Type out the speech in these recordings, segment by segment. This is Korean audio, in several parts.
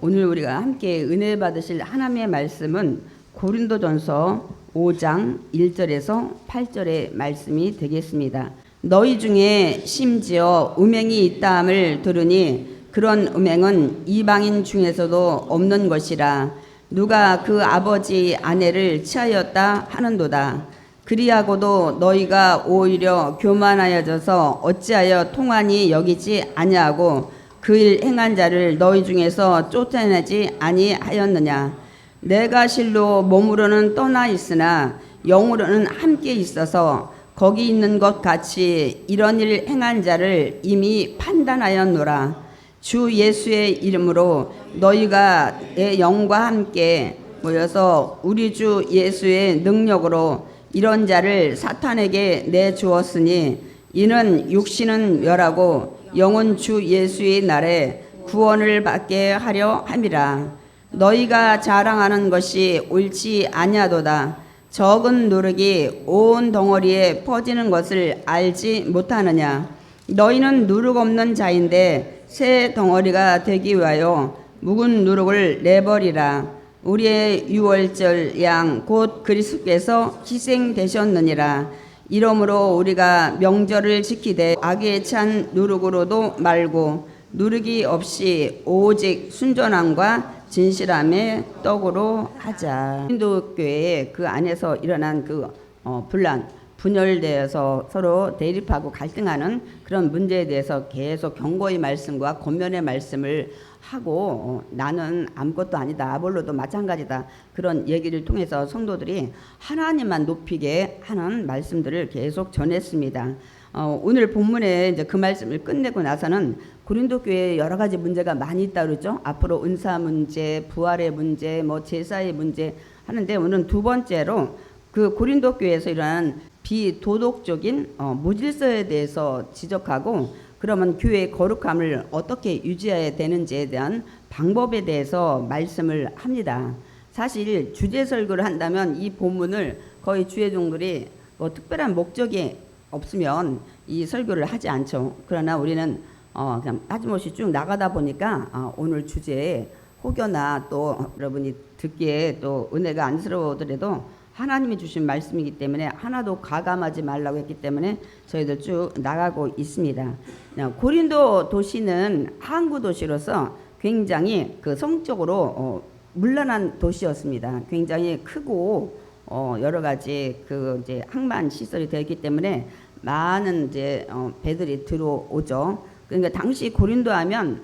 오늘 우리가 함께 은혜 받으실 하나님의 말씀은 고린도전서 5장 1절에서 8절의 말씀이 되겠습니다. 너희 중에 심지어 음행이 있다함을 들으니 그런 음행은 이방인 중에서도 없는 것이라. 누가 그 아버지 아내를 취하였다 하는도다. 그리하고도 너희가 오히려 교만하여져서 어찌하여 통하니 여기지 아니하고 그 일 행한 자를 너희 중에서 쫓아내지 아니하였느냐. 내가 실로 몸으로는 떠나 있으나 영으로는 함께 있어서 거기 있는 것 같이 이런 일 행한 자를 이미 판단하였노라. 주 예수의 이름으로 너희가 내 영과 함께 모여서 우리 주 예수의 능력으로 이런 자를 사탄에게 내주었으니 이는 육신은 멸하고 영은 주 예수의 날에 구원을 받게 하려 함이라. 너희가 자랑하는 것이 옳지 아니하도다. 적은 누룩이 온 덩어리에 퍼지는 것을 알지 못하느냐. 너희는 누룩 없는 자인데 새 덩어리가 되기 위하여 묵은 누룩을 내버리라. 우리의 유월절 양 곧 그리스도께서 희생되셨느니라. 이러므로 우리가 명절을 지키되 악에 찬 누룩으로도 말고 누룩이 없이 오직 순전함과 진실함의 떡으로 하자. 고린도교회에 그 안에서 일어난 그 분란, 분열되어서 서로 대립하고 갈등하는 그런 문제에 대해서 계속 경고의 말씀과 권면의 말씀을 하고 나는 아무것도 아니다. 아볼로도 마찬가지다. 그런 얘기를 통해서 성도들이 하나님만 높이게 하는 말씀들을 계속 전했습니다. 오늘 본문에 이제 그 말씀을 끝내고 나서는 고린도 교회에 여러 가지 문제가 많이 있다 그러죠. 앞으로 은사 문제, 부활의 문제, 제사의 문제 하는데 오늘은 두 번째로 그 고린도 교회에서 일어난 비도덕적인 무질서에 대해서 지적하고 그러면 교회의 거룩함을 어떻게 유지해야 되는지에 대한 방법에 대해서 말씀을 합니다. 사실 주제 설교를 한다면 이 본문을 거의 주회종들이 특별한 목적이 없으면 이 설교를 하지 않죠. 그러나 우리는 그냥 빠짐없이 쭉 나가다 보니까 오늘 주제에 혹여나 또 여러분이 듣기에 또 은혜가 안쓰러워더라도 하나님이 주신 말씀이기 때문에 하나도 가감하지 말라고 했기 때문에 저희들 쭉 나가고 있습니다. 고린도 도시는 항구 도시로서 굉장히 그 성적으로 문란한 도시였습니다. 굉장히 크고 여러 가지 그 이제 항만 시설이 되어 있기 때문에 많은 이제 배들이 들어오죠. 그러니까 당시 고린도 하면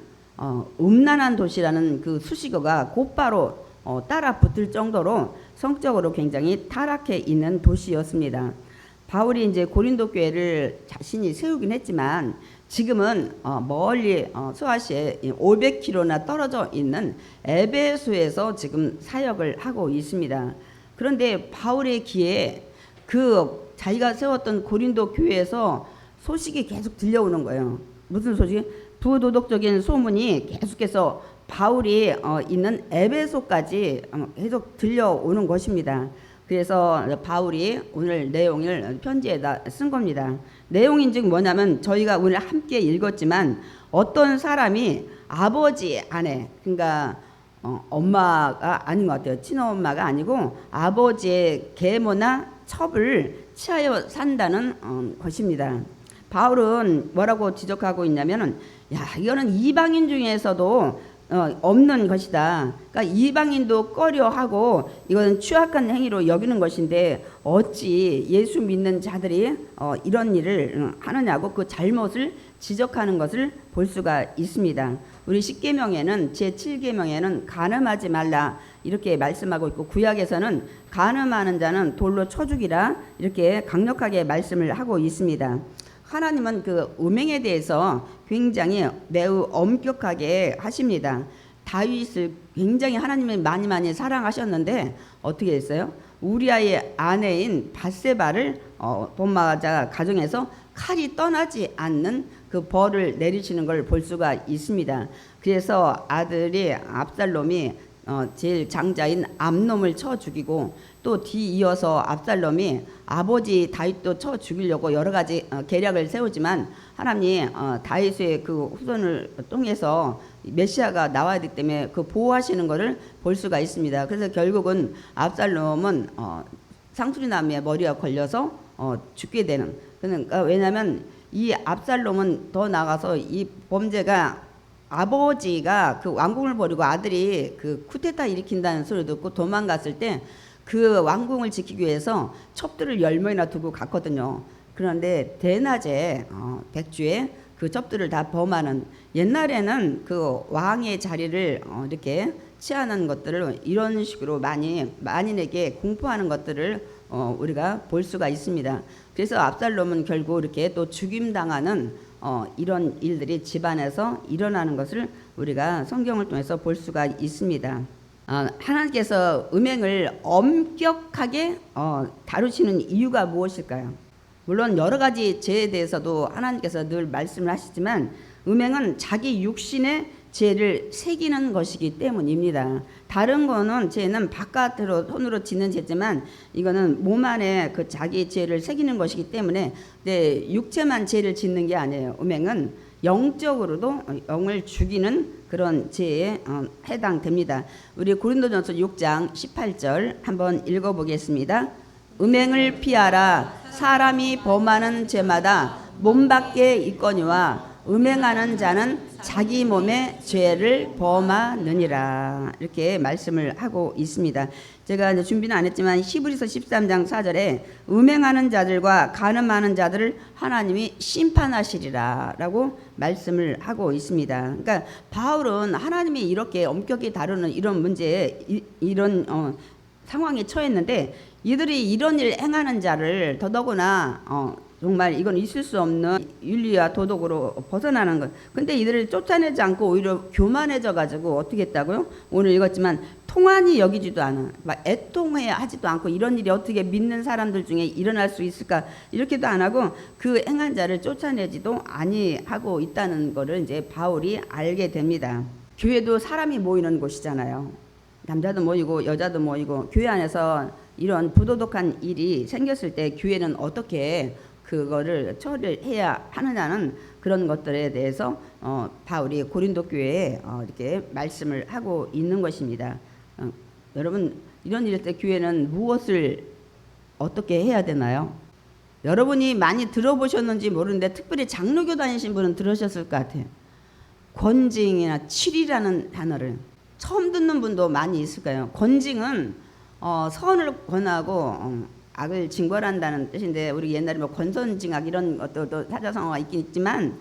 음란한 도시라는 그 수식어가 곧바로 따라 붙을 정도로 성적으로 굉장히 타락해 있는 도시였습니다. 바울이 이제 고린도 교회를 자신이 세우긴 했지만 지금은 멀리 소아시아에 500km나 떨어져 있는 에베소에서 지금 사역을 하고 있습니다. 그런데 바울의 귀에 그 자기가 세웠던 고린도 교회에서 소식이 계속 들려오는 거예요. 무슨 소식? 부도덕적인 소문이 계속해서 바울이 있는 에베소까지 계속 들려오는 것입니다. 그래서 바울이 오늘 내용을 편지에다 쓴 겁니다. 내용인 즉 뭐냐면 저희가 오늘 함께 읽었지만 어떤 사람이 아버지 아내 그러니까 엄마가 아닌 것 같아요. 친엄마가 아니고 아버지의 계모나 첩을 취하여 산다는 것입니다. 바울은 뭐라고 지적하고 있냐면은 이거는 이방인 중에서도 없는 것이다. 그러니까 이방인도 꺼려하고 이거는 추악한 행위로 여기는 것인데 어찌 예수 믿는 자들이 이런 일을 하느냐고 그 잘못을 지적하는 것을 볼 수가 있습니다. 우리 10계명에는 제7계명에는 간음하지 말라 이렇게 말씀하고 있고 구약에서는 간음하는 자는 돌로 쳐 죽이라 이렇게 강력하게 말씀을 하고 있습니다. 하나님은 그 음행에 대해서 굉장히 매우 엄격하게 하십니다. 다윗을 굉장히 하나님이 많이 사랑하셨는데 어떻게 했어요? 우리아의 아내인 밧세바를 본마자 가정에서 칼이 떠나지 않는 그 벌을 내리시는 걸 볼 수가 있습니다. 그래서 아들이 압살롬이 제일 장자인 암놈을 쳐 죽이고 또 뒤이어서 압살롬이 아버지 다윗도 쳐 죽이려고 여러 가지 계략을 세우지만 하나님이 다윗의 그 후손을 통해서 메시아가 나와야 되기 때문에 그 보호하시는 것을 볼 수가 있습니다. 그래서 결국은 압살롬은 상수리나무에 머리가 걸려서 죽게 되는. 그러니까 왜냐하면 이 압살롬은 더 나가서 이 범죄가 아버지가 그 왕궁을 버리고 아들이 그 쿠데타 일으킨다는 소리 듣고 도망갔을 때 그 왕궁을 지키기 위해서 첩들을 10명이나 두고 갔거든요. 그런데 대낮에 백주에 그 첩들을 다 범하는, 옛날에는 그 왕의 자리를 이렇게 취하는 것들을 이런 식으로 만인에게 공포하는 것들을 우리가 볼 수가 있습니다. 그래서 압살롬은 결국 이렇게 또 죽임당하는 이런 일들이 집안에서 일어나는 것을 우리가 성경을 통해서 볼 수가 있습니다. 하나님께서 음행을 엄격하게 다루시는 이유가 무엇일까요? 물론 여러 가지 죄에 대해서도 하나님께서 늘 말씀을 하시지만 음행은 자기 육신의 죄를 새기는 것이기 때문입니다. 다른 거는 죄는 바깥으로 손으로 짓는 죄지만 이거는 몸 안에 그 자기 죄를 새기는 것이기 때문에 육체만 죄를 짓는 게 아니에요. 음행은 영적으로도 영을 죽이는 그런 죄에 해당됩니다. 우리 고린도전서 6장 18절 한번 읽어보겠습니다. 음행을 피하라. 사람이 범하는 죄마다 몸 밖에 있거니와 음행하는 자는 자기 몸의 죄를 범하느니라. 이렇게 말씀을 하고 있습니다. 제가 이제 준비는 안 했지만 히브리서 13장 4절에 음행하는 자들과 간음하는 자들을 하나님이 심판하시리라 라고 말씀을 하고 있습니다. 그러니까 바울은 하나님이 이렇게 엄격히 다루는 이런 문제에 이런 상황에 처했는데 이들이 이런 일 행하는 자를 더더구나 정말 이건 있을 수 없는 윤리와 도덕으로 벗어나는 것. 근데 이들을 쫓아내지 않고 오히려 교만해져 가지고 어떻게 했다고요? 오늘 읽었지만 통한이 여기지도 않아. 막 애통해 하지도 않고 이런 일이 어떻게 믿는 사람들 중에 일어날 수 있을까? 이렇게도 안 하고 그 행한 자를 쫓아내지도 아니하고 있다는 거를 이제 바울이 알게 됩니다. 교회도 사람이 모이는 곳이잖아요. 남자도 모이고 여자도 모이고 교회 안에서 이런 부도덕한 일이 생겼을 때 교회는 어떻게 그거를 처리해야 하느냐는 그런 것들에 대해서 바울이 고린도 교회에 이렇게 말씀을 하고 있는 것입니다. 여러분 이런 일 때 교회는 무엇을 어떻게 해야 되나요? 여러분이 많이 들어보셨는지 모르는데 특별히 장로교 다니신 분은 들으셨을 것 같아요. 권징이나 칠이라는 단어를 처음 듣는 분도 많이 있을 거예요. 권징은 선을 권하고 악을 징벌한다는 뜻인데 우리 옛날에 뭐 권선징악 이런 것들도 사자성어가 있긴 있지만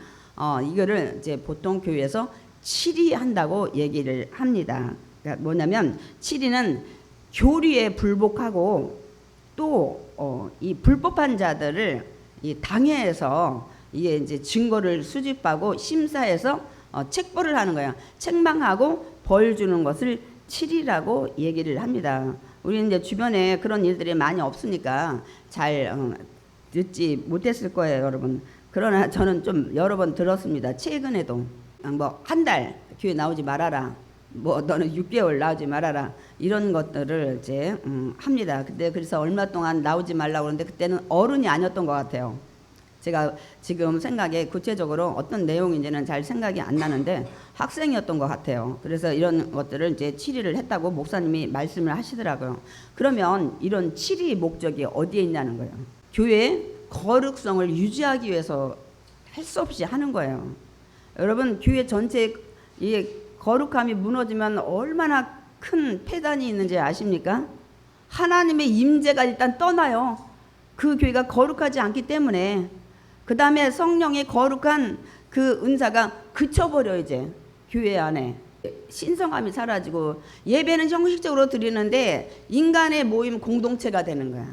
이거를 이제 보통 교회에서 치리한다고 얘기를 합니다. 그러니까 뭐냐면 치리는 교리에 불복하고 또 이 불법한 자들을 이 당회에서 이게 이제 증거를 수집하고 심사해서 책벌을 하는 거예요. 책망하고 벌 주는 것을 치리라고 얘기를 합니다. 우리 이제 주변에 그런 일들이 많이 없으니까 잘 듣지 못했을 거예요, 여러분. 그러나 저는 좀 여러 번 들었습니다. 최근에도 뭐 한 달 교회 나오지 말아라, 뭐 너는 6개월 나오지 말아라 이런 것들을 이제 합니다. 근데 그래서 얼마 동안 나오지 말라고 그러는데 그때는 어른이 아니었던 것 같아요. 제가 지금 생각에 구체적으로 어떤 내용인지는 잘 생각이 안 나는데 학생이었던 것 같아요. 그래서 이런 것들을 이제 치리를 했다고 목사님이 말씀을 하시더라고요. 그러면 이런 치리 목적이 어디에 있냐는 거예요. 교회의 거룩성을 유지하기 위해서 할 수 없이 하는 거예요. 여러분 교회 전체의 이 거룩함이 무너지면 얼마나 큰 폐단이 있는지 아십니까? 하나님의 임재가 일단 떠나요. 그 교회가 거룩하지 않기 때문에. 그 다음에 성령의 거룩한 그 은사가 그쳐버려 이제 교회 안에. 신성함이 사라지고 예배는 형식적으로 드리는데 인간의 모임 공동체가 되는 거야.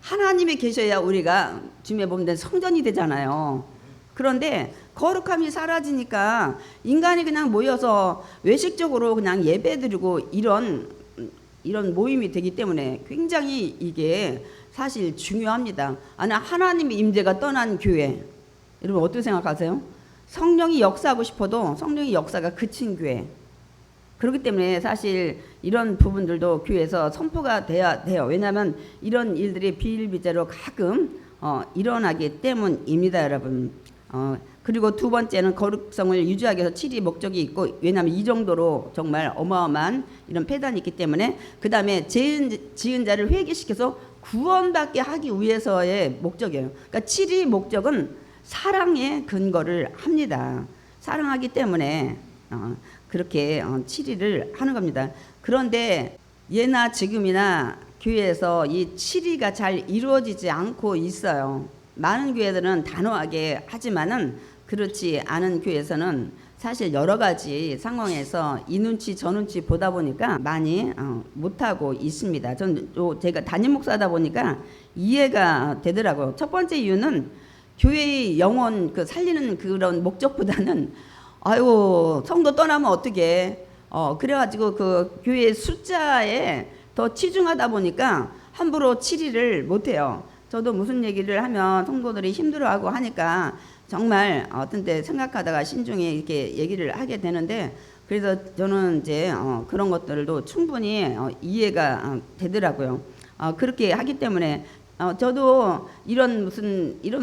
하나님이 계셔야 우리가 주님의 몸 된 성전이 되잖아요. 그런데 거룩함이 사라지니까 인간이 그냥 모여서 외식적으로 그냥 예배 드리고 이런 모임이 되기 때문에 굉장히 이게 사실 중요합니다. 하나님의 임재가 떠난 교회, 여러분 어떻게 생각하세요? 성령이 역사하고 싶어도 성령의 역사가 그친 교회. 그렇기 때문에 사실 이런 부분들도 교회에서 선포가 돼야 돼요. 왜냐하면 이런 일들이 비일비재로 가끔 일어나기 때문입니다, 여러분. 그리고 두 번째는 거룩성을 유지하기 위해서 7이 목적이 있고, 왜냐하면 이 정도로 정말 어마어마한 이런 폐단이 있기 때문에. 그 다음에 지은 자를 회개시켜서 구원받게 하기 위해서의 목적이에요. 그러니까 7이 목적은 사랑에 근거를 합니다. 사랑하기 때문에 그렇게 7위를 하는 겁니다. 그런데 예나 지금이나 교회에서 이 7위가 잘 이루어지지 않고 있어요. 많은 교회들은 단호하게 하지만은 그렇지 않은 교회에서는 사실 여러 가지 상황에서 이 눈치 저 눈치 보다 보니까 많이 못하고 있습니다. 전 제가 담임 목사다 보니까 이해가 되더라고요. 첫 번째 이유는 교회의 영혼 살리는 그런 목적보다는 아이고 성도 떠나면 어떡해. 그래가지고 그 교회 숫자에 더 치중하다 보니까 함부로 7위를 못해요. 저도 무슨 얘기를 하면 성도들이 힘들어하고 하니까 정말 어떤 때 생각하다가 신중히 이렇게 얘기를 하게 되는데, 그래서 저는 이제 그런 것들도 충분히 이해가 되더라고요. 그렇게 하기 때문에 저도 이런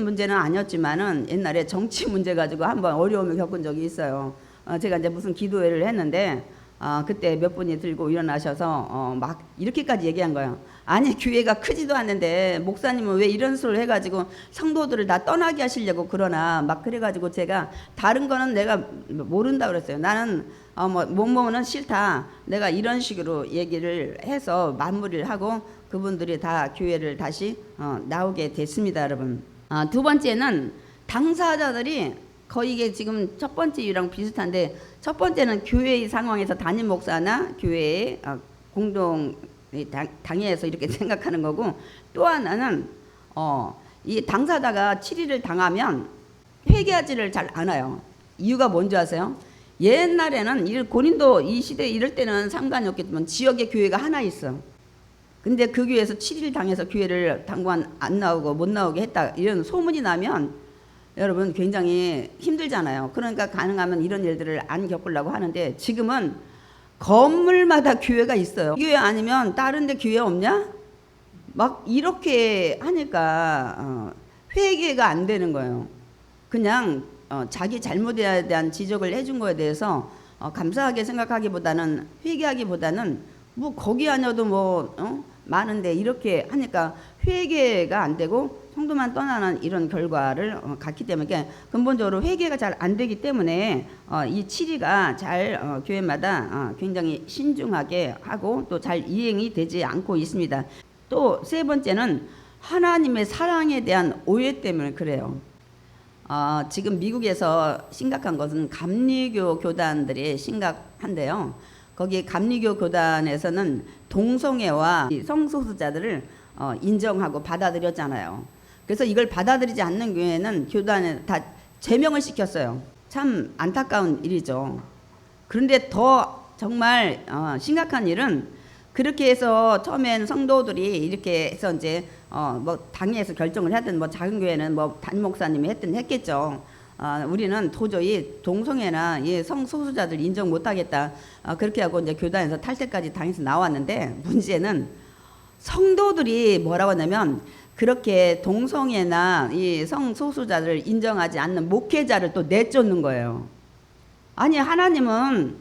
문제는 아니었지만은 옛날에 정치 문제 가지고 한번 어려움을 겪은 적이 있어요. 제가 이제 무슨 기도회를 했는데 그때 몇 분이 들고 일어나셔서 막 이렇게까지 얘기한 거예요. 아니 교회가 크지도 않는데 목사님은 왜 이런 소리를 해가지고 성도들을 다 떠나게 하시려고 그러나 막 그래가지고 제가 다른 거는 내가 모른다 그랬어요. 나는 뭐뭐는 싫다. 내가 이런 식으로 얘기를 해서 마무리를 하고 그분들이 다 교회를 다시 나오게 됐습니다, 여러분. 두 번째는 당사자들이 거의 이게 지금 첫 번째 이유랑 비슷한데, 첫 번째는 교회의 상황에서 담임 목사나 교회의 공동 당회에서 이렇게 생각하는 거고, 또 하나는 이 당사자가 7위를 당하면 회개하지를 잘 않아요. 이유가 뭔지 아세요? 옛날에는 고린도 이 시대 이럴 때는 상관이 없겠지만 지역에 교회가 하나 있어. 근데 그 교회에서 7일 당해서 교회를 당분간 안 나오고 못 나오게 했다 이런 소문이 나면 여러분 굉장히 힘들잖아요. 그러니까 가능하면 이런 일들을 안 겪으려고 하는데, 지금은 건물마다 교회가 있어요. 이 교회 아니면 다른 데 교회 없냐? 막 이렇게 하니까 회개가 안 되는 거예요. 그냥 자기 잘못에 대한 지적을 해준 거에 대해서 감사하게 생각하기보다는, 회개하기보다는 뭐 거기 아니어도 많은데 이렇게 하니까 회개가 안 되고 성도만 떠나는 이런 결과를 갖기 때문에, 근본적으로 회개가 잘 안 되기 때문에 이 7위가 잘 교회마다 굉장히 신중하게 하고 또 잘 이행이 되지 않고 있습니다. 또 세 번째는 하나님의 사랑에 대한 오해 때문에 그래요. 지금 미국에서 심각한 것은 감리교 교단들이 심각한데요. 거기 감리교 교단에서는 동성애와 성소수자들을 인정하고 받아들였잖아요. 그래서 이걸 받아들이지 않는 교회는 교단에 다 제명을 시켰어요. 참 안타까운 일이죠. 그런데 더 정말 심각한 일은, 그렇게 해서 처음엔 성도들이 이렇게 해서 이제 당회에서 결정을 하든 작은 교회는 담임 목사님이 했겠죠. 우리는 도저히 동성애나 성소수자들 인정 못하겠다. 그렇게 하고 이제 교단에서 탈퇴까지 당해서 나왔는데, 문제는 성도들이 뭐라고 하냐면 그렇게 동성애나 이 성소수자들을 인정하지 않는 목회자를 또 내쫓는 거예요. 아니 하나님은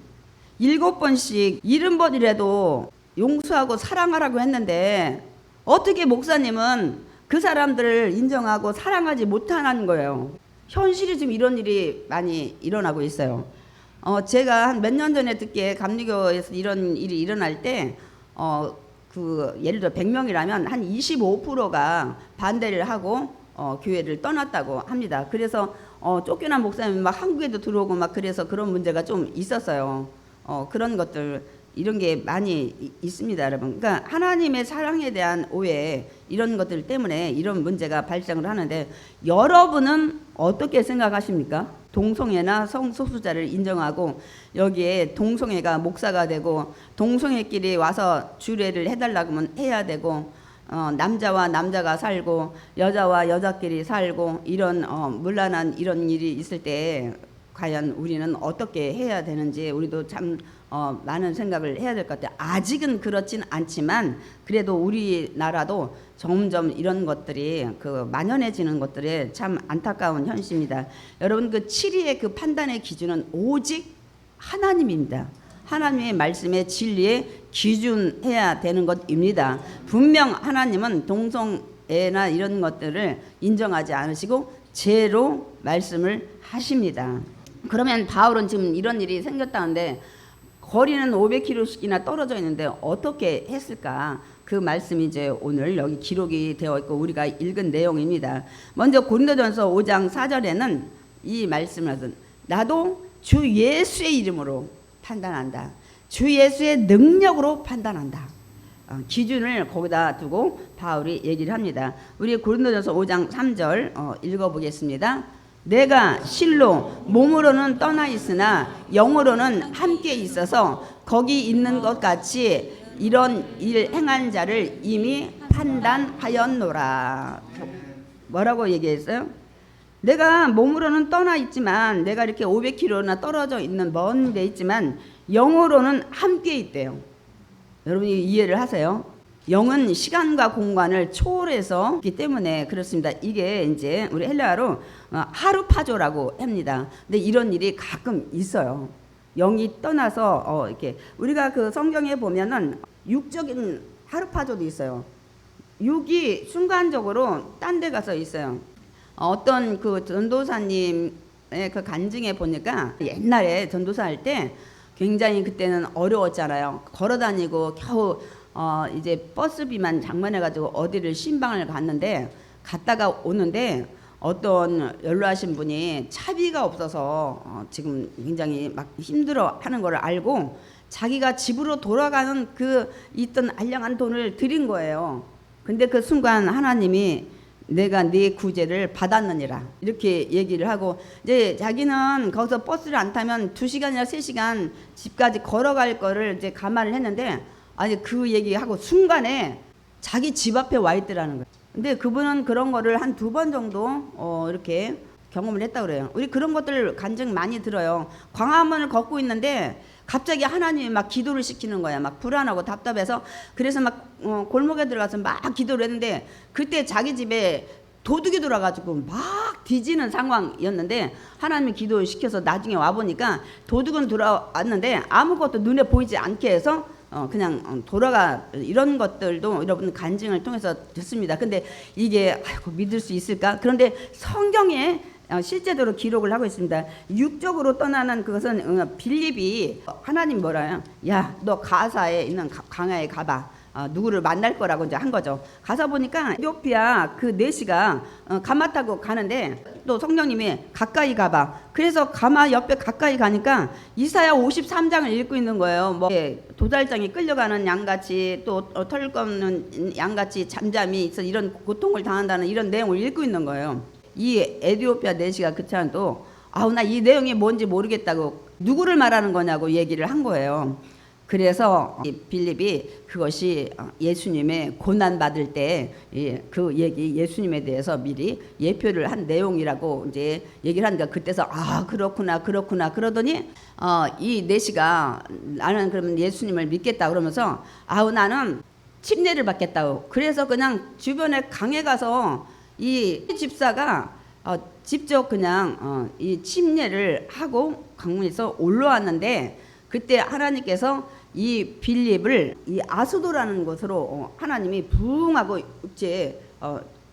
7번씩 70번이라도 용서하고 사랑하라고 했는데 어떻게 목사님은 그 사람들을 인정하고 사랑하지 못하는 거예요. 현실이 지금 이런 일이 많이 일어나고 있어요. 제가 한 몇 년 전에 듣기에 감리교에서 이런 일이 일어날 때 예를 들어 100명이라면 한 25%가 반대를 하고 교회를 떠났다고 합니다. 그래서 쫓겨난 목사님이 막 한국에도 들어오고 막 그래서 그런 문제가 좀 있었어요. 그런 것들 이런 게 많이 있습니다, 여러분. 그러니까 하나님의 사랑에 대한 오해, 이런 것들 때문에 이런 문제가 발생을 하는데, 여러분은 어떻게 생각하십니까? 동성애나 성소수자를 인정하고 여기에 동성애가 목사가 되고 동성애끼리 와서 주례를 해달라고 하면 해야 되고, 남자와 남자가 살고 여자와 여자끼리 살고 이런 문란한 이런 일이 있을 때 과연 우리는 어떻게 해야 되는지 우리도 참 많은 생각을 해야 될 것 같아요. 아직은 그렇진 않지만 그래도 우리나라도 점점 이런 것들이 그 만연해지는 것들이 참 안타까운 현실입니다. 여러분 그 7위의 그 판단의 기준은 오직 하나님입니다. 하나님의 말씀의 진리에 기준해야 되는 것입니다. 분명 하나님은 동성애나 이런 것들을 인정하지 않으시고 죄로 말씀을 하십니다. 그러면 바울은 지금 이런 일이 생겼다는데 거리는 500km씩이나 떨어져 있는데 어떻게 했을까? 그 말씀이 이제 오늘 여기 기록이 되어 있고 우리가 읽은 내용입니다. 먼저 고린도전서 5장 4절에는 이 말씀을 하던 나도 주 예수의 이름으로 판단한다. 주 예수의 능력으로 판단한다. 기준을 거기다 두고 바울이 얘기를 합니다. 우리 고린도전서 5장 3절 읽어보겠습니다. 내가 실로 몸으로는 떠나 있으나 영으로는 함께 있어서 거기 있는 것 같이 이런 일 행한 자를 이미 판단하였노라. 뭐라고 얘기했어요? 내가 몸으로는 떠나 있지만 내가 이렇게 500km나 떨어져 있는 먼 데 있지만 영으로는 함께 있대요. 여러분이 이해를 하세요? 영은 시간과 공간을 초월해서 있기 때문에 그렇습니다. 이게 이제 우리 헬라어로 하루파조라고 합니다. 근데 이런 일이 가끔 있어요. 영이 떠나서 이렇게 우리가 그 성경에 보면은 육적인 하루파조도 있어요. 육이 순간적으로 딴 데 가서 있어요. 어떤 그 전도사님의 그 간증에 보니까 옛날에 전도사 할 때 굉장히 그때는 어려웠잖아요. 걸어다니고 겨우 이제 버스비만 장만해가지고 어디를 신방을 갔다가 오는데 어떤 연로하신 분이 차비가 없어서 지금 굉장히 막 힘들어 하는 걸 알고 자기가 집으로 돌아가는 그 있던 알량한 돈을 드린 거예요. 근데 그 순간 하나님이 내가 네 구제를 받았느니라 이렇게 얘기를 하고 이제 자기는 거기서 버스를 안 타면 2시간이나 3시간 집까지 걸어갈 거를 이제 감안을 했는데 아니 그 얘기하고 순간에 자기 집 앞에 와 있더라는 거예요. 근데 그분은 그런 거를 한 2번 정도 이렇게 경험을 했다고 그래요. 우리 그런 것들 간증 많이 들어요. 광화문을 걷고 있는데 갑자기 하나님이 막 기도를 시키는 거야. 막 불안하고 답답해서 그래서 막 골목에 들어가서 막 기도를 했는데 그때 자기 집에 도둑이 들어와가지고 막 뒤지는 상황이었는데 하나님이 기도를 시켜서 나중에 와보니까 도둑은 들어왔는데 아무것도 눈에 보이지 않게 해서 그냥 돌아가 이런 것들도 여러분 간증을 통해서 듣습니다. 근데 이게 아이고 믿을 수 있을까? 그런데 성경에 실제로 기록을 하고 있습니다. 육적으로 떠나는 그것은 빌립이 하나님 뭐라요? 야, 너 가사에 있는 강야에 가봐. 누구를 만날 거라고 이제 한 거죠. 가서 보니까 에티오피아 그 내시가 가마 타고 가는데 또 성령님이 가까이 가봐. 그래서 가마 옆에 가까이 가니까 이사야 53장을 읽고 있는 거예요. 뭐 도달장이 끌려가는 양같이 또 털 꺾는 양같이 잠잠히 있어 이런 고통을 당한다는 이런 내용을 읽고 있는 거예요. 이 에티오피아 내시가 그 차도 나 이 내용이 뭔지 모르겠다고 누구를 말하는 거냐고 얘기를 한 거예요. 그래서 빌립이 그것이 예수님의 고난 받을 때 그 얘기 예수님에 대해서 미리 예표를 한 내용이라고 이제 얘기를 하니까 그때서 그렇구나 그러더니 이 내시가 나는 그러면 예수님을 믿겠다 그러면서 나는 침례를 받겠다고 그래서 그냥 주변에 강에 가서 이 집사가 직접 그냥 이 침례를 하고 강문에서 올라왔는데 그때 하나님께서 이 빌립을 이 아소도라는 곳으로 하나님이 부흥하고 이제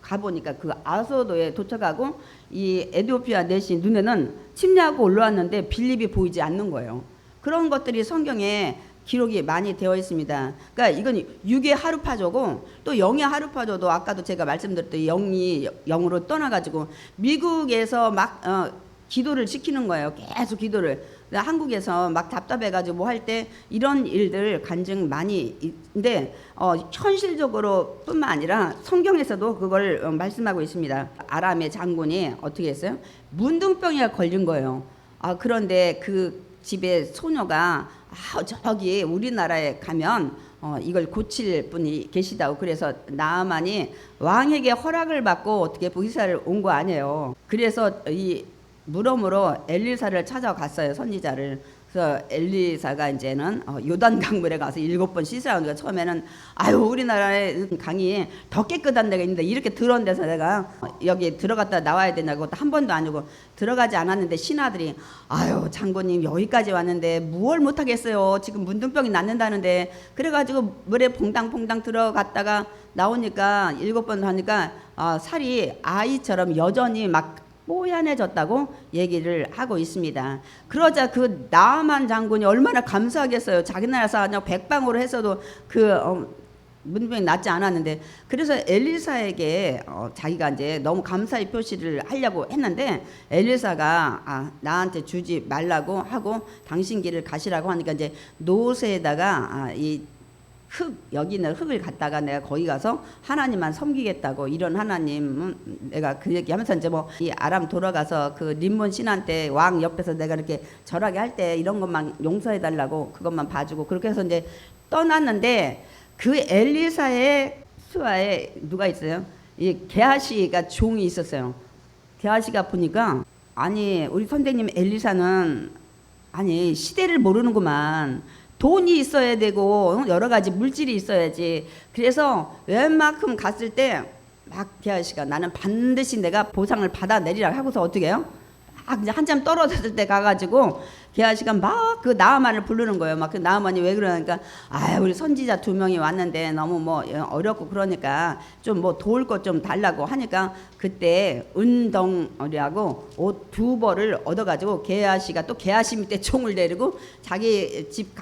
가보니까 그 아소도에 도착하고 이 에티오피아 내시 눈에는 침례하고 올라왔는데 빌립이 보이지 않는 거예요. 그런 것들이 성경에 기록이 많이 되어 있습니다. 그러니까 이건 육의 하루파조고 또 영의 하루파조도 아까도 제가 말씀드렸듯이 영이 영으로 떠나가지고 미국에서 막 기도를 시키는 거예요. 계속 기도를. 한국에서 막 답답해가지고 뭐 할 때 이런 일들 간증 많이 있는데 현실적으로 뿐만 아니라 성경에서도 그걸 말씀하고 있습니다. 아람의 장군이 어떻게 했어요? 문둥병에 걸린 거예요. 그런데 그 집에 소녀가 저기 우리나라에 가면 이걸 고칠 분이 계시다고 그래서 나아만이 왕에게 허락을 받고 어떻게 보이사를 온 거 아니에요. 그래서 이 물어물어 엘리사를 찾아갔어요. 선지자를. 그래서 엘리사가 이제는 요단 강물에 가서 7번 씻으라니까 처음에는 아유 우리나라에 강이 더 깨끗한 데가 있는데 이렇게 더러운 데서 내가 여기 들어갔다 나와야 되냐고 한 번도 아니고 들어가지 않았는데 신하들이 아유 장군님 여기까지 왔는데 무얼 못하겠어요. 지금 문둥병이 낫는다는데 그래가지고 물에 퐁당퐁당 들어갔다가 나오니까 7번 하니까 살이 아이처럼 여전히 막 뽀얀해졌다고 얘기를 하고 있습니다. 그러자 그 나아만 장군이 얼마나 감사하겠어요. 자기 나라 사람 백방으로 했어도 문병이 낫지 않았는데 그래서 엘리사에게 자기가 이제 너무 감사의 표시를 하려고 했는데 엘리사가 나한테 주지 말라고 하고 당신 길을 가시라고 하니까 이제 노새에다가 여기 있는 흙을 갖다가 내가 거기 가서 하나님만 섬기겠다고 이런 하나님은 내가 그 얘기 하면서 이제 뭐 이 아람 돌아가서 그 림몬 신한테 왕 옆에서 내가 이렇게 절하게 할 때 이런 것만 용서해 달라고 그것만 봐주고 그렇게 해서 이제 떠났는데 그 엘리사의 수하에 누가 있어요? 이 게하시가 종이 있었어요. 게하시가 보니까 아니 우리 선생님 엘리사는 아니 시대를 모르는구만. 돈이 있어야 되고 여러 가지 물질이 있어야지. 그래서 웬만큼 갔을 때 막 게하시가 나는 반드시 내가 보상을 받아내리라 하고서 어떻게 해요? 막 이제 한참 떨어졌을 때 가가지고 게하시가 막 그 나아만을 부르는 거예요. 막 그 나아만이 왜 그러니까 우리 선지자 2명이 왔는데 너무 뭐 어렵고 그러니까 좀 뭐 도울 것 좀 달라고 하니까 그때 은덩어리하고 옷 2벌을 얻어가지고 게하시가 또 게하시 밑에 총을 내리고 자기 집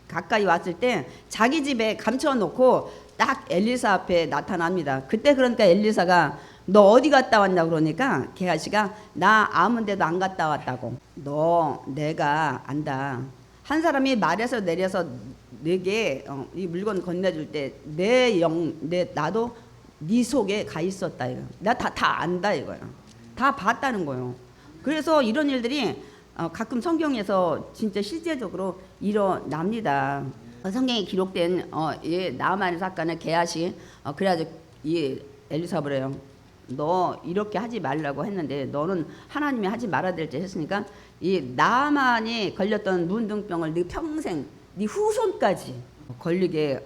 가까이 왔을 때 자기 집에 감춰놓고 딱 엘리사 앞에 나타납니다. 그때 그러니까 엘리사가 너 어디 갔다 왔냐 그러니까 게하시가 나 아무 데도 안 갔다 왔다고. 너 내가 안다. 한 사람이 말에서 내려서 내게 이 물건 건네줄 때 나도 네 속에 가 있었다 이거. 나 다 안다 이거야. 다 봤다는 거예요. 그래서 이런 일들이 가끔 성경에서 진짜 실제적으로 일어납니다. 성경에 기록된 나아만의 사건을 게하시 그래가지고 이 엘리사브래요. 너 이렇게 하지 말라고 했는데 너는 하나님이 하지 말아야 될 때 했으니까 이 나아만이 걸렸던 문둥병을 네 평생 네 후손까지 걸리게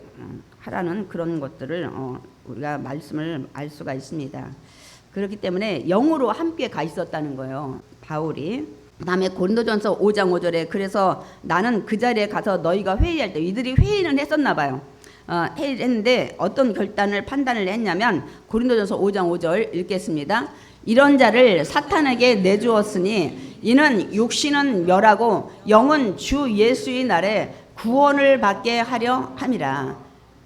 하라는 그런 것들을 우리가 말씀을 알 수가 있습니다. 그렇기 때문에 영으로 함께 가 있었다는 거예요. 바울이. 그다음에 고린도전서 5장 5절에 그래서 나는 그 자리에 가서 너희가 회의할 때 이들이 회의는 했었나 봐요. 회의를 했는데 어떤 판단을 했냐면 고린도전서 5장 5절 읽겠습니다. 이런 자를 사탄에게 내주었으니 이는 육신은 멸하고 영은 주 예수의 날에 구원을 받게 하려 함이라.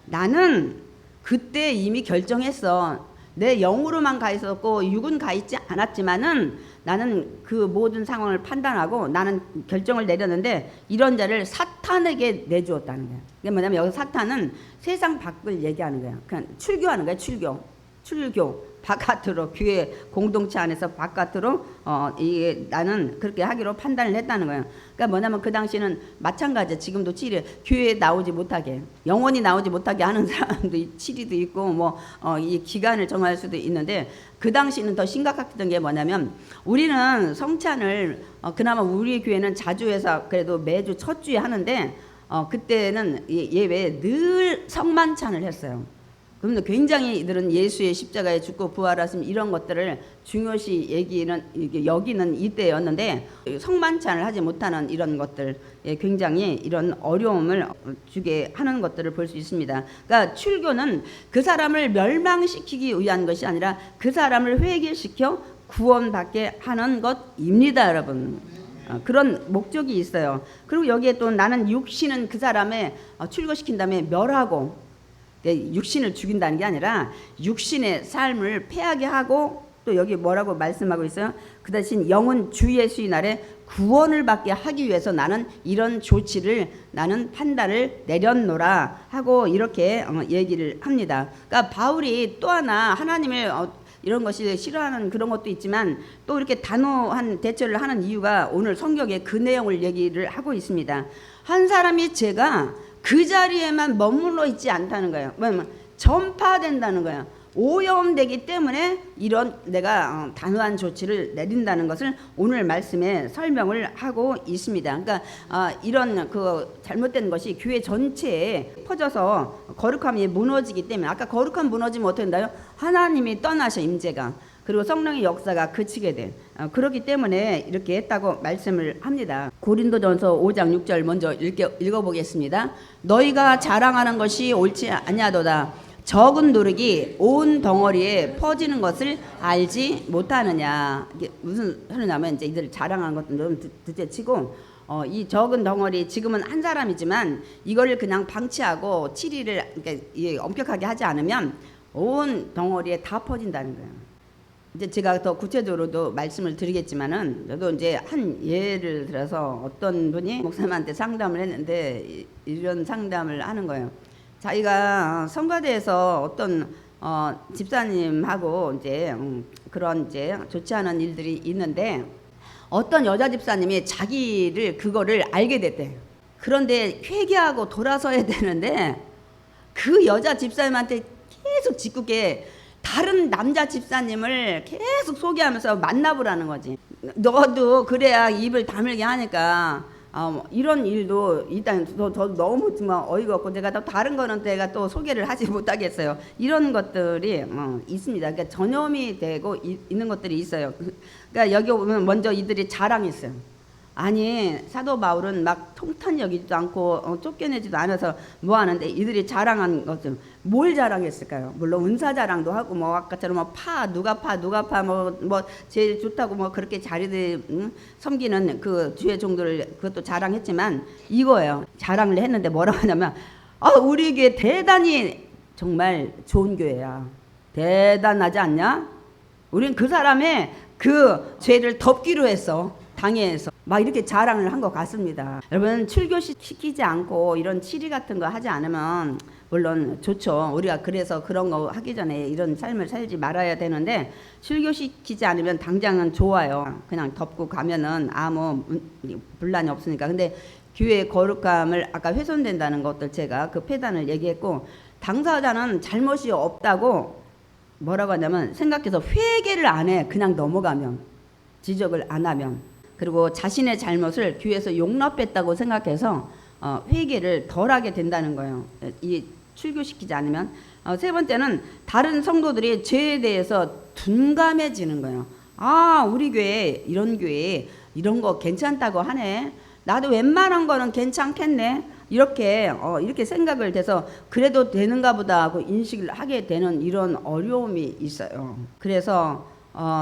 나는 그때 이미 결정했어. 내 영으로만 가 있었고 육은 가 있지 않았지만은 나는 그 모든 상황을 판단하고 나는 결정을 내렸는데 이런 자를 사탄에게 내주었다는 거예요. 이게 뭐냐면 여기 사탄은 세상 밖을 얘기하는 거예요. 그냥 출교하는 거예요. 출교 바깥으로 교회 공동체 안에서 바깥으로 나는 그렇게 하기로 판단을 했다는 거예요. 그러니까 뭐냐면 그 당시는 마찬가지예요. 지금도 교회에 나오지 못하게 영원히 나오지 못하게 하는 사람도 치리도 있고 이 기간을 정할 수도 있는데 그 당시는 더 심각했던 게 뭐냐면 우리는 성찬을 그나마 우리 교회는 자주 해서 그래도 매주 첫 주에 하는데 그때는 예외에 늘 성만찬을 했어요. 그런데 굉장히 이들은 예수의 십자가에 죽고 부활하심 이런 것들을 중요시 여기는 이때였는데 성만찬을 하지 못하는 이런 것들 굉장히 이런 어려움을 주게 하는 것들을 볼 수 있습니다. 그러니까 출교는 그 사람을 멸망시키기 위한 것이 아니라 그 사람을 회개시켜 구원받게 하는 것입니다, 여러분. 그런 목적이 있어요. 그리고 여기에 또 나는 육신은 그 사람의 출교시킨 다음에 멸하고 육신을 죽인다는 게 아니라 육신의 삶을 패하게 하고 또 여기 뭐라고 말씀하고 있어요? 그 대신 영은 주 예수의 날에 구원을 받게 하기 위해서 나는 이런 나는 판단을 내렸노라 하고 이렇게 얘기를 합니다. 그러니까 바울이 또 하나 하나님을 이런 것이 싫어하는 그런 것도 있지만 또 이렇게 단호한 대처를 하는 이유가 오늘 성경에 그 내용을 얘기를 하고 있습니다. 한 사람이 그 자리에만 머물러 있지 않다는 거예요. 뭐냐면 전파된다는 거예요. 오염되기 때문에 이런 내가 단호한 조치를 내린다는 것을 오늘 말씀에 설명을 하고 있습니다. 그러니까 이런 그 잘못된 것이 교회 전체에 퍼져서 거룩함이 무너지기 때문에, 아까 거룩함 무너지면 어떻게 된다요? 하나님이 떠나셔, 임재가. 그리고 성령의 역사가 그치게 돼. 그렇기 때문에 이렇게 했다고 말씀을 합니다. 고린도전서 5장 6절 먼저 읽어보겠습니다. 너희가 자랑하는 것이 옳지 아니하도다. 적은 누룩이 온 덩어리에 퍼지는 것을 알지 못하느냐. 이게 무슨 소리냐면 이제 이들 자랑하는 것도 좀 둘째치고 이 적은 덩어리, 지금은 한 사람이지만 이거를 그냥 방치하고 치리를 그러니까 엄격하게 하지 않으면 온 덩어리에 다 퍼진다는 거예요. 이제 제가 더 구체적으로도 말씀을 드리겠지만은, 저도 이제 한 예를 들어서 어떤 분이 목사님한테 상담을 했는데 이런 상담을 하는 거예요. 자기가 성가대에서 어떤 집사님하고 이제 그런 이제 좋지 않은 일들이 있는데, 어떤 여자 집사님이 자기를 그거를 알게 됐대. 그런데 회개하고 돌아서야 되는데 그 여자 집사님한테 계속 짓궂게 다른 남자 집사님을 계속 소개하면서 만나보라는 거지. 너도 그래야 입을 다물게 하니까. 이런 일도 일단 저 너무 정말 어이가 없고, 제가 또 다른 거는 제가 또 소개를 하지 못하겠어요. 이런 것들이 있습니다. 그러니까 전염이 되고 있는 것들이 있어요. 그러니까 여기 오면 먼저 이들이 자랑했어요. 아니, 사도 바울은 막 통탄 여기지도 않고 쫓겨내지도 않아서 뭐 하는데, 이들이 자랑한 것은 뭘 자랑했을까요? 물론 은사 자랑도 하고, 뭐 아까처럼 뭐 누가 파 뭐 제일 좋다고 뭐 그렇게 자리들 섬기는 그 주의 종들을 그것도 자랑했지만, 이거예요. 자랑을 했는데 뭐라고 하냐면, 우리 교회 대단히 정말 좋은 교회야. 대단하지 않냐? 우린 그 사람의 그 죄를 덮기로 했어. 당해서 막 이렇게 자랑을 한 것 같습니다. 여러분, 출교시키지 않고 이런 치리 같은 거 하지 않으면 물론 좋죠. 우리가 그래서 그런 거 하기 전에 이런 삶을 살지 말아야 되는데, 출교시키지 않으면 당장은 좋아요. 그냥 덮고 가면은 아무 분란이 없으니까. 근데 교회의 거룩함을 아까 훼손된다는 것들 제가 그 폐단을 얘기했고, 당사자는 잘못이 없다고 뭐라고 하냐면 생각해서 회개를 안 해. 그냥 넘어가면, 지적을 안 하면, 그리고 자신의 잘못을 교회에서 용납했다고 생각해서 회개를 덜하게 된다는 거예요. 이 출교시키지 않으면. 세 번째는 다른 성도들이 죄에 대해서 둔감해지는 거예요. 우리 교회 이런 거 괜찮다고 하네. 나도 웬만한 거는 괜찮겠네. 이렇게 생각을 돼서 그래도 되는가 보다 하고 인식을 하게 되는 이런 어려움이 있어요. 그래서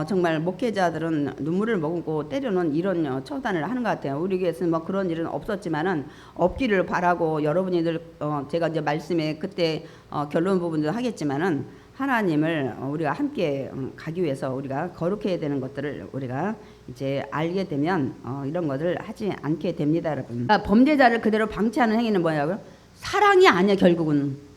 정말 목회자들은 눈물을 머금고 때려는 이런 처단을 하는 것 같아요. 우리 교회에서는 뭐 그런 일은 없었지만은 없기를 바라고, 여러분이들 제가 이제 말씀에 그때 결론 부분도 하겠지만은, 하나님을 우리가 함께 가기 위해서 우리가 거룩해야 되는 것들을 우리가 이제 알게 되면 이런 것을 하지 않게 됩니다, 여러분. 범죄자를 그대로 방치하는 행위는 뭐냐고요? 사랑이 아니야, 결국은.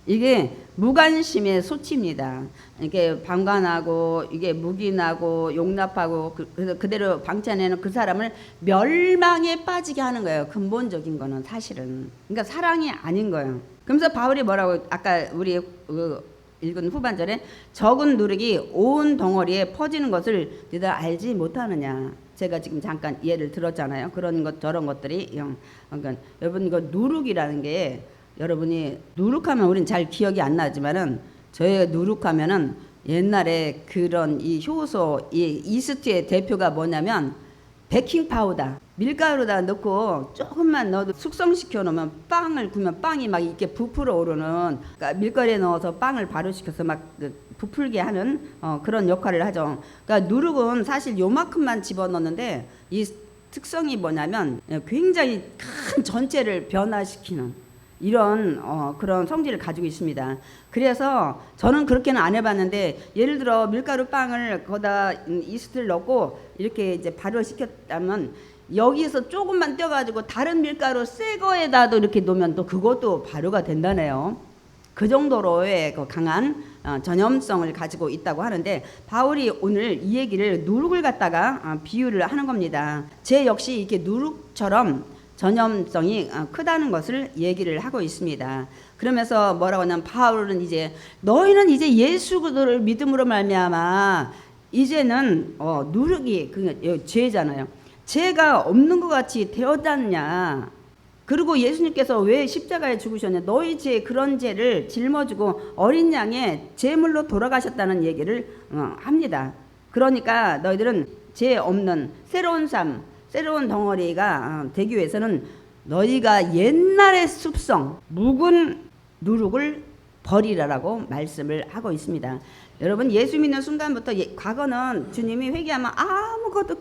이게 무관심의 소치입니다. 이게 방관하고 이게 묵인하고 용납하고 그래서 그대로 방치하는 그 사람을 멸망에 빠지게 하는 거예요. 근본적인 거는 사실은. 그러니까 사랑이 아닌 거예요. 그러면서 바울이 뭐라고 아까 우리 읽은 후반절에, 적은 누룩이 온 덩어리에 퍼지는 것을 너희들 알지 못하느냐. 제가 지금 잠깐 예를 들었잖아요. 그런 것 저런 것들이. 그러니까 여러분, 이거 누룩이라는 게, 여러분이 누룩하면 우린 잘 기억이 안 나지만은, 저희 누룩하면은 옛날에 그런 이 효소, 이 이스트의 대표가 뭐냐면 베이킹 파우더, 밀가루에다 넣고 조금만 넣어도 숙성시켜 놓으면 빵을 구우면 빵이 막 이렇게 부풀어 오르는, 그러니까 밀가루에 넣어서 빵을 발효시켜서 막 부풀게 하는 그런 역할을 하죠. 그러니까 누룩은 사실 요만큼만 집어넣는데 이 특성이 뭐냐면 굉장히 큰 전체를 변화시키는 이런 그런 성질을 가지고 있습니다. 그래서 저는 그렇게는 안 해봤는데, 예를 들어 밀가루 빵을 거기다 이스트를 넣고 이렇게 이제 발효시켰다면, 여기서 조금만 떼가지고 다른 밀가루 새 거에다도 이렇게 놓으면 또 그것도 발효가 된다네요. 그 정도로의 그 강한 전염성을 가지고 있다고 하는데, 바울이 오늘 이 얘기를 누룩을 갖다가 비유를 하는 겁니다. 제 역시 이렇게 누룩처럼 전염성이 크다는 것을 얘기를 하고 있습니다. 그러면서 뭐라고 하냐면 바울은 이제 너희는 이제 예수 그리스도를 믿음으로 말미암아 이제는 누룩이 그 죄잖아요. 죄가 없는 것 같이 되었느냐. 그리고 예수님께서 왜 십자가에 죽으셨냐. 너희 죄 그런 죄를 짊어지고 어린 양의 제물로 돌아가셨다는 얘기를 합니다. 그러니까 너희들은 죄 없는 새로운 삶, 새로운 덩어리가 되기 위해서는 너희가 옛날의 습성, 묵은 누룩을 버리라라고 말씀을 하고 있습니다. 여러분 예수 믿는 순간부터 과거는 주님이 회개하면 아무것도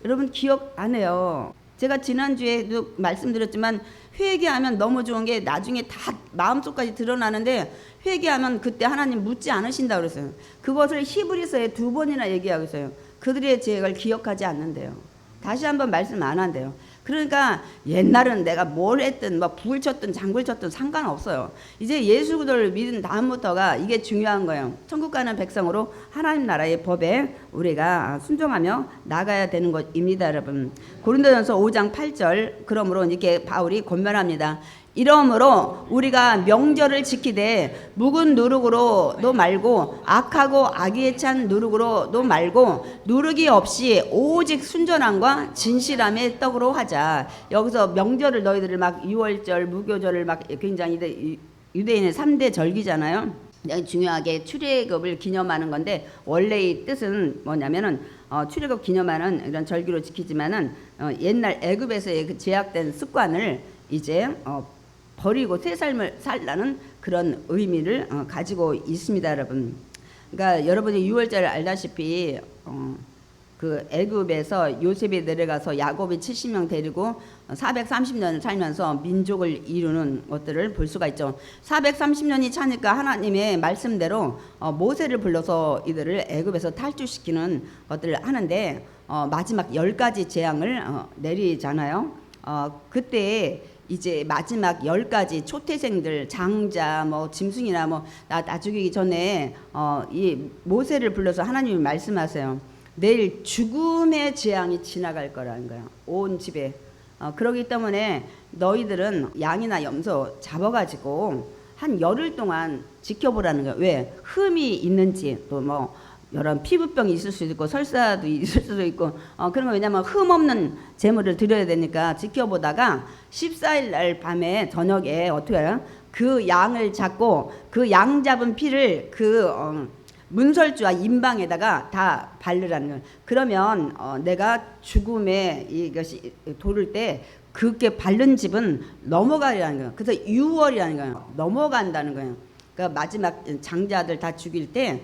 여러분 기억 안 해요. 제가 지난주에도 말씀드렸지만 회개하면 너무 좋은 게 나중에 다 마음속까지 드러나는데 회개하면 그때 하나님 묻지 않으신다고 그랬어요. 그것을 히브리서에 2번이나 얘기하고 있어요. 그들의 죄를 기억하지 않는데요. 다시 한번 말씀 안 한대요. 그러니까 옛날은 내가 뭘 했든 뭐 불 쳤든 장굴 쳤든 상관없어요. 이제 예수 그리스도를 믿은 다음부터가 이게 중요한 거예요. 천국 가는 백성으로 하나님 나라의 법에 우리가 순종하며 나가야 되는 것입니다, 여러분. 고린도전서 5장 8절 그러므로 이렇게 바울이 권면합니다. 이러므로 우리가 명절을 지키되 묵은 누룩으로도 말고 악하고 악의에 찬 누룩으로도 말고 누룩이 없이 오직 순전함과 진실함의 떡으로 하자. 여기서 명절을 너희들을 막 유월절, 무교절을 막 굉장히 유대인의 3대 절기잖아요. 중요하게 출애굽을 기념하는 건데 원래의 뜻은 뭐냐면은 출애굽 기념하는 이런 절기로 지키지만은 옛날 애굽에서의 그 제약된 습관을 이제 버리고 새 삶을 살라는 그런 의미를 가지고 있습니다, 여러분. 그러니까 여러분이 6월절 알다시피 그 애굽에서 요셉이 내려가서 야곱이 70명 데리고 430년을 살면서 민족을 이루는 것들을 볼 수가 있죠. 430년이 차니까 하나님의 말씀대로 모세를 불러서 이들을 애굽에서 탈출시키는 것들을 하는데 마지막 10가지 재앙을 내리잖아요. 그때 이제 마지막 10가지 초태생들 장자 뭐 짐승이나 뭐 나 죽이기 전에 이 모세를 불러서 하나님이 말씀하세요. 내일 죽음의 재앙이 지나갈 거라는 거예요. 온 집에. 그러기 때문에 너희들은 양이나 염소 잡아가지고 한 열흘 동안 지켜보라는 거예요. 왜? 흠이 있는지 또 뭐 여러 피부병이 있을 수도 있고 설사도 있을 수도 있고 그런 거 왜냐면 흠 없는 제물을 드려야 되니까 지켜보다가 14일 날 밤에 저녁에 어떻게 해요? 그 양을 잡고 그 양 잡은 피를 그 문설주와 임방에다가 다 바르라는 거예요. 그러면 내가 죽음에 이것이 도를 때 그렇게 바른 집은 넘어가리라는 거예요. 그래서 6월이라는 거예요. 넘어간다는 거예요. 그러니까 마지막 장자들 다 죽일 때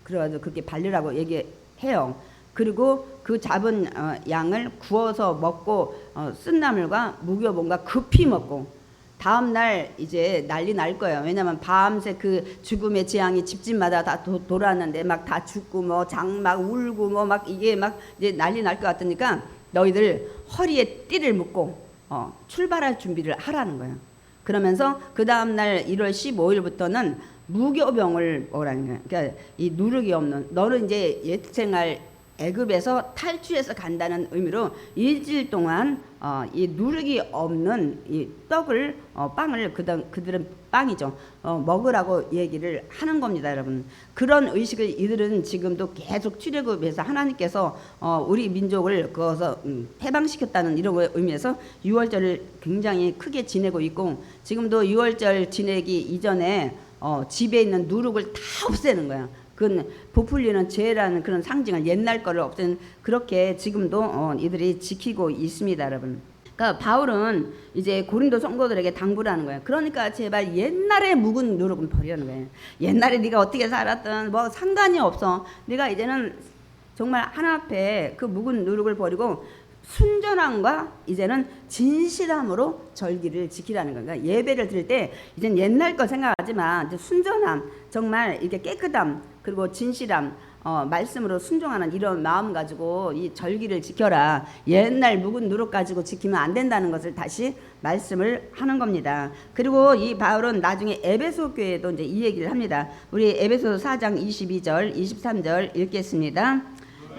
그래가지고 그렇게 바르라고 얘기해요. 그리고 그 잡은 양을 구워서 먹고 쓴나물과 무교본과 급히 먹고 다음날 이제 난리 날 거예요. 왜냐면 밤새 그 죽음의 재앙이 집집마다 다 돌았는데 막 다 죽고 뭐 장 막 울고 뭐 막 이게 막 이제 난리 날 것 같으니까 너희들 허리에 띠를 묶고 출발할 준비를 하라는 거예요. 그러면서 그 다음날 1월 15일부터는 무교병을 오라는 거예요. 그러니까 이 누룩이 없는 너는 이제 옛생활 애굽에서 탈출해서 간다는 의미로 일주일 동안 이 누룩이 없는 이 떡을 빵을 그들은 빵이죠. 먹으라고 얘기를 하는 겁니다, 여러분. 그런 의식을 이들은 지금도 계속 출애굽해서 하나님께서 우리 민족을 그어서 해방시켰다는 이런 의미에서 6월절을 굉장히 크게 지내고 있고 지금도 6월절 지내기 이전에 집에 있는 누룩을 다 없애는 거야. 그건 부풀리는 죄라는 그런 상징을 옛날 거를 없애는 그렇게 지금도 이들이 지키고 있습니다, 여러분. 그러니까 바울은 이제 고린도 성도들에게 당부를 하는 거예요. 그러니까 제발 옛날에 묵은 누룩은 버리라는 거예요. 옛날에 네가 어떻게 살았든 뭐 상관이 없어. 네가 이제는 정말 하나 앞에 그 묵은 누룩을 버리고 순전함과 이제는 진실함으로 절기를 지키라는 거예요. 그러니까 예배를 드릴 때 이제는 옛날 거 생각하지만 이제 순전함, 정말 이렇게 깨끗함, 그리고 진실함, 말씀으로 순종하는 이런 마음 가지고 이 절기를 지켜라. 옛날 묵은 누룩 가지고 지키면 안 된다는 것을 다시 말씀을 하는 겁니다. 그리고 이 바울은 나중에 에베소 교회에도 이제 이 얘기를 합니다. 우리 에베소 4장 22절, 23절 읽겠습니다.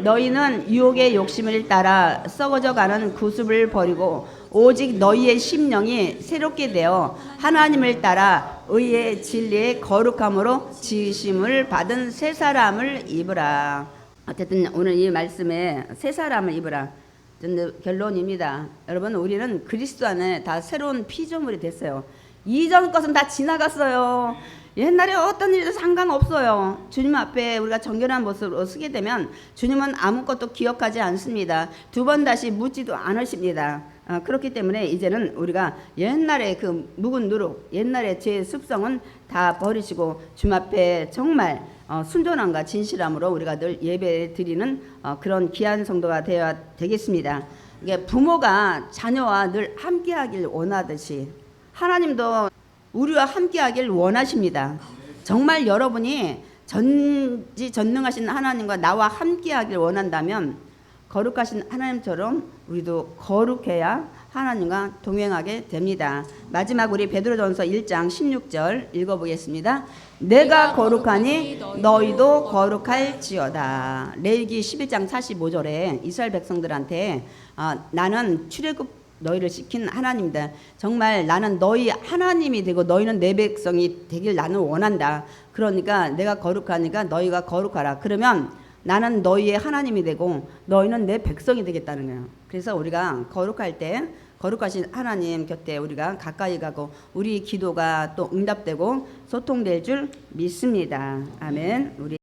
너희는 유혹의 욕심을 따라 썩어져 가는 구습을 버리고 오직 너희의 심령이 새롭게 되어 하나님을 따라 의의 진리의 거룩함으로 지으심을 받은 새 사람을 입으라. 어쨌든 오늘 이 말씀에 새 사람을 입으라. 결론입니다. 여러분, 우리는 그리스도 안에 다 새로운 피조물이 됐어요. 이전 것은 다 지나갔어요. 옛날에 어떤 일도 상관없어요. 주님 앞에 우리가 정결한 모습으로 서게 되면 주님은 아무것도 기억하지 않습니다. 두 번 다시 묻지도 않으십니다. 그렇기 때문에 이제는 우리가 옛날의 그 묵은 누룩, 옛날의 제 습성은 다 버리시고 주님 앞에 정말 순전함과 진실함으로 우리가 늘 예배 드리는 그런 귀한 성도가 되어야 되겠습니다. 이게 부모가 자녀와 늘 함께하길 원하듯이 하나님도 우리와 함께하길 원하십니다. 정말 여러분이 전지전능하신 하나님과 나와 함께하길 원한다면 거룩하신 하나님처럼 우리도 거룩해야 하나님과 동행하게 됩니다. 마지막 우리 베드로전서 1장 16절 읽어보겠습니다. 내가 거룩하니 너희도 거룩할지어다. 레위기 11장 45절에 이스라엘 백성들한테 나는 출애굽 너희를 시킨 하나님이다. 정말 나는 너희 하나님이 되고 너희는 내 백성이 되길 나는 원한다. 그러니까 내가 거룩하니까 너희가 거룩하라. 그러면 나는 너희의 하나님이 되고 너희는 내 백성이 되겠다는 거예요. 그래서 우리가 거룩할 때 거룩하신 하나님 곁에 우리가 가까이 가고 우리 기도가 또 응답되고 소통될 줄 믿습니다. 아멘. 우리